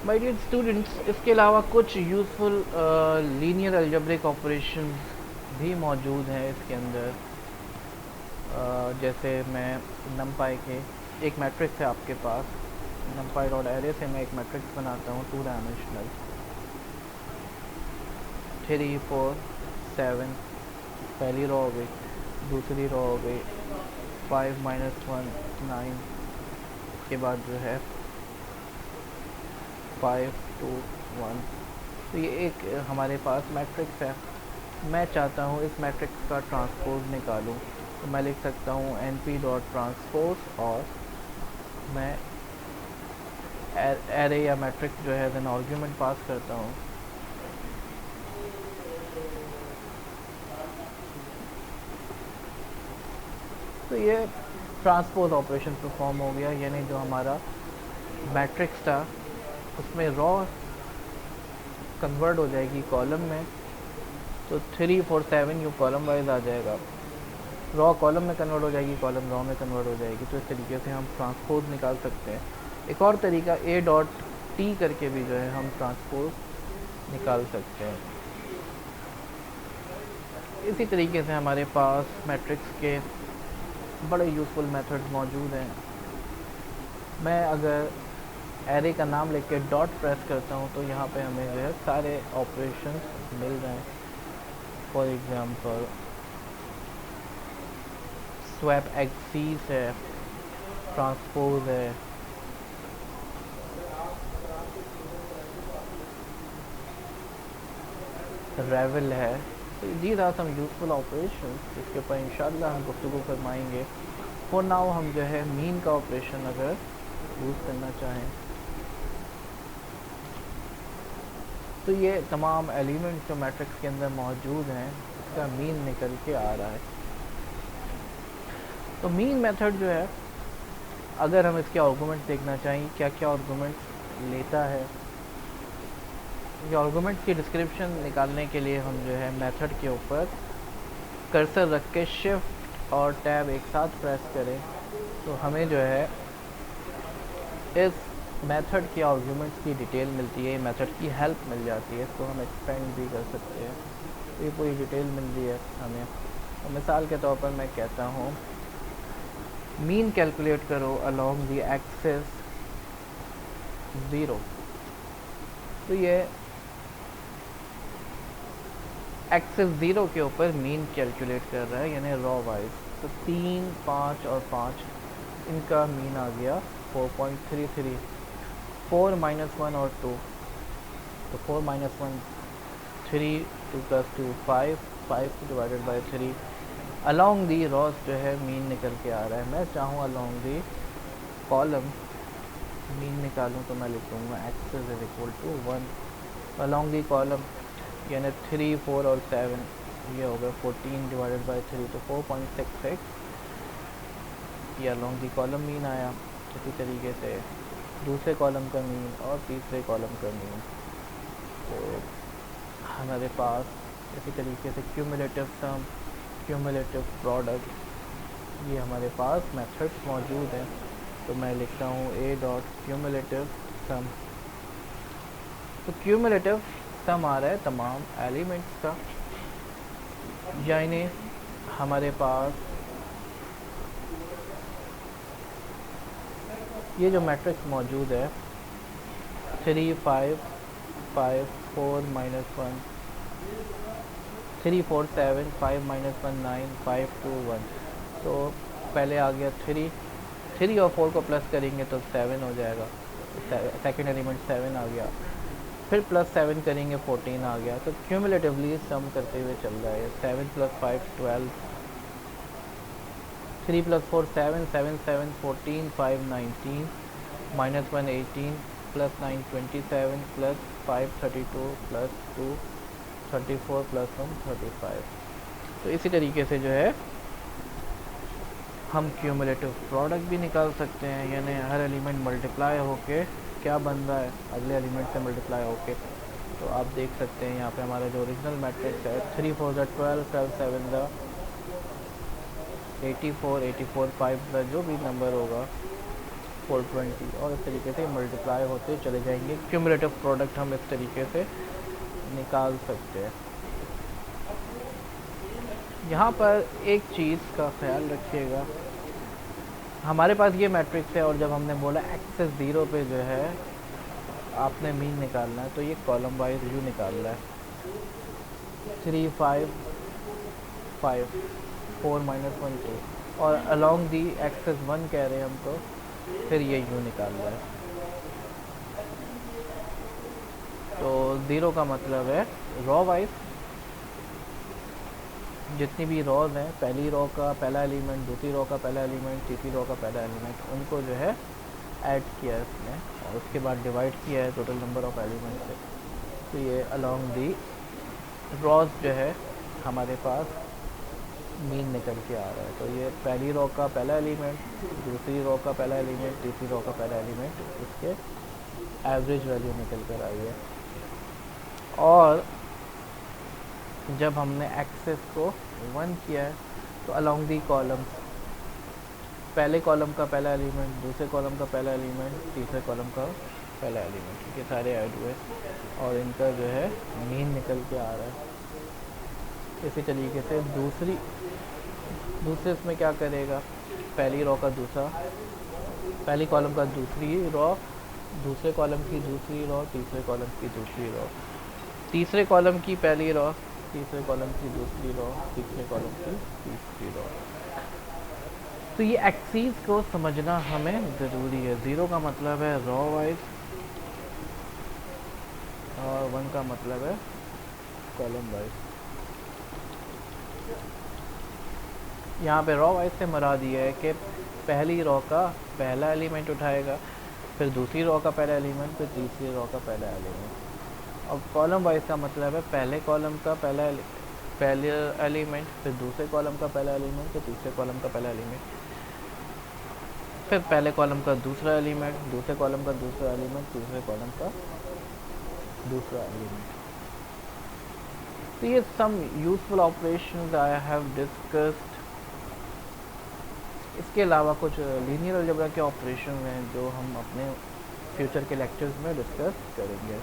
My dear students, इसके अलावा कुछ यूज़फुल लीनियर अलजेब्रिक ऑपरेशंस भी मौजूद हैं इसके अंदर। जैसे मैं नमपाई के एक मैट्रिक्स है आपके पास, नमपाई डॉट एरे से मैं एक मैट्रिक्स बनाता हूँ 2 डायमेंशनल, 3 4 7 पहली रो हो गई, दूसरी रो हो गई 5 -1 9, के बाद जो है 5 2 1। तो ये एक हमारे पास मैट्रिक्स है। मैं चाहता हूँ इस मैट्रिक्स का ट्रांसपोज निकालूं, तो मैं लिख सकता हूँ एन पी डॉट ट्रांसपोज, और मैं एरे या मैट्रिक्स जो है देन आर्ग्यूमेंट पास करता हूँ। तो ये ट्रांसपोज ऑपरेशन परफॉर्म हो गया, यानी जो हमारा मैट्रिक्स था उसमें रॉ कन्वर्ट हो जाएगी कॉलम में, तो 3 4 7 यू कॉलम वाइज आ जाएगा, रॉ कॉलम में कन्वर्ट हो जाएगी, कॉलम रॉ में कन्वर्ट हो जाएगी। तो इस तरीके से हम ट्रांसपोज निकाल सकते हैं। एक और तरीका ए डॉट टी करके भी जो है हम ट्रांसपोज निकाल सकते हैं। इसी तरीके से हमारे पास मैट्रिक्स के बड़े यूज़फुल मेथड्स मौजूद हैं। मैं अगर एरे का नाम लेके डॉट प्रेस करता हूँ तो यहाँ पे हमें जो है सारे ऑपरेशंस मिल रहे हैं। फॉर एग्जांपल स्वैप एक्सीस है, ट्रांसपोज है, रेवल है। तो these are some useful operation जिसके ऊपर इंशाल्लाह हम गुफ्तगू फरमाएंगे। फॉर नाउ हम जो है मीन का ऑपरेशन अगर यूज़ करना चाहें तो ये तमाम एलिमेंट्स जो मैट्रिक्स के अंदर मौजूद हैं उसका मीन निकल के आ रहा है। तो मीन मेथड जो है, अगर हम इसके आर्गूमेंट्स देखना चाहें क्या क्या आर्गूमेंट्स लेता है, ये आर्गूमेंट्स की डिस्क्रिप्शन निकालने के लिए हम जो है मेथड के ऊपर कर्सर रख के शिफ्ट और टैब एक साथ प्रेस करें तो हमें जो है इस मेथड के आर्गूमेंट्स की डिटेल मिलती है, मेथड की हेल्प मिल जाती है, इसको हम एक्सपेंड भी कर सकते हैं। तो ये पूरी डिटेल मिल रही है हमें। तो मिसाल के तौर पर मैं कहता हूँ मीन कैलकुलेट करो अलोंग द एक्सिस 0। तो ये एक्सिस 0 के ऊपर मीन कैलकुलेट कर रहा है, यानी रॉ वाइज। तो 3 5 और 5 इनका मीन आ गया 4.33। 4 -1 और 2, तो 4 -1 3, 2 + 2 5, 5 divided by 3। Along the Ross जो है मीन निकल के आ रहा है। मैं चाहूँ अलोंग दी कॉलम मीन निकालूँ तो मैं लिखूँगा axis is equal to 1। Along the column यानी 3 4 और 7, ये हो गया 14 डिवाइडेड बाई 3, तो 4.66 ये अलोंग दी कॉलम मीन आया। इसी तरीके से दूसरे कॉलम का मीन और तीसरे कॉलम का मीन। तो हमारे पास इसी तरीके से क्यूमुलेटिव सम, क्यूमुलेटिव प्रोडक्ट, ये हमारे पास मेथड्स मौजूद हैं। तो मैं लिखता हूँ ए डॉट क्यूमुलेटिव सम। तो क्यूमुलेटिव सम आ रहा है तमाम एलिमेंट्स का, यानी हमारे पास ये जो मैट्रिक्स मौजूद है 3 5 5 4 -1 3 4 7 5 -1 9 5 2 1। तो पहले आ गया 3 और 4 को प्लस करेंगे तो 7 हो जाएगा, सेकेंड एलिमेंट 7 आ गया, फिर +7 करेंगे 14 आ गया। तो क्यूमुलेटिवली सम करते हुए चल रहा है। 7 + 5 12, 3 + 4 7, 7 7 14, 5 19, -1 18, +9 27, +5 32, +2 34, +1 35। तो इसी तरीके से जो है हम क्यूमुलेटिव प्रोडक्ट भी निकाल सकते हैं, यानी हर एलिमेंट मल्टीप्लाई होके क्या बन रहा है अगले एलिमेंट से मल्टीप्लाई होके। तो आप देख सकते हैं यहाँ पे हमारा जो ओरिजिनल मैट्रिक्स है 3 4 12, 12 7 84, 84 5 जो भी नंबर होगा 420 और इस तरीके से मल्टीप्लाई होते चले जाएंगे। क्यूमुलेटिव प्रोडक्ट हम इस तरीके से निकाल सकते हैं। यहाँ पर एक चीज़ का ख्याल रखिएगा, हमारे पास ये मैट्रिक्स है और जब हमने बोला एक्सेस 0 पे जो है आपने मीन निकालना है, तो ये कॉलम वाइज व्यू निकाल रहा है। 3 5 5 4 - 1 2 और अलोंग दी एक्सेस 1 कह रहे हैं हम, तो फिर ये यू निकाल रहा है। तो 0 का मतलब है रॉ वाइज जितनी भी रॉज हैं, पहली रॉ का पहला एलिमेंट, दूसरी रॉ का पहला एलिमेंट, तीसरी रॉ का पहला एलिमेंट, उनको जो है ऐड किया है इसने और उसके बाद डिवाइड किया है टोटल नंबर ऑफ एलिमेंट से। तो ये अलोंग दी रॉज जो है हमारे पास मीन निकल के आ रहा है। तो ये पहली रॉ का पहला एलिमेंट, दूसरी रॉ का पहला एलिमेंट, तीसरी रॉ का पहला एलिमेंट, इसके एवरेज वैल्यू निकल कर आई है। और जब हमने एक्सेस को 1 किया है तो अलोंग दी कॉलम, पहले कॉलम का पहला एलिमेंट, दूसरे कॉलम का पहला एलिमेंट, तीसरे कॉलम का पहला एलिमेंट, ये सारे ऐड हुए और इनका जो है मीन निकल के आ रहा है। इसी तरीके से दूसरे इसमें क्या करेगा, पहली रॉ का दूसरा, पहली कॉलम का दूसरी रॉ, दूसरे कॉलम की दूसरी रॉ, तीसरे कॉलम की दूसरी रॉ, तीसरे कॉलम की पहली रॉ, तीसरे कॉलम की दूसरी रॉ, तीसरे कॉलम की तीसरी रॉ। तो ये एक्सीस को समझना हमें ज़रूरी है। 0 का मतलब है रॉ वाइज और 1 का मतलब है कॉलम वाइज। यहाँ पे रॉ वाइज से मराद ये है कि पहली रॉ का पहला एलिमेंट उठाएगा, फिर दूसरी रॉ का पहला एलिमेंट, फिर तीसरी रॉ का पहला एलिमेंट। और कॉलम वाइज का मतलब है पहले कॉलम का पहला एलिमेंट, फिर दूसरे कॉलम का पहला एलिमेंट, फिर तीसरे कॉलम का पहला एलिमेंट, फिर पहले कॉलम का दूसरा एलिमेंट, दूसरे कॉलम का दूसरा एलिमेंट, तीसरे कॉलम का दूसरा एलिमेंट। तो ये some useful operations I have discussed. इसके अलावा कुछ लीनियर अलजेब्रा के ऑपरेशन हैं जो हम अपने फ्यूचर के लेक्चर्स में डिस्कस करेंगे।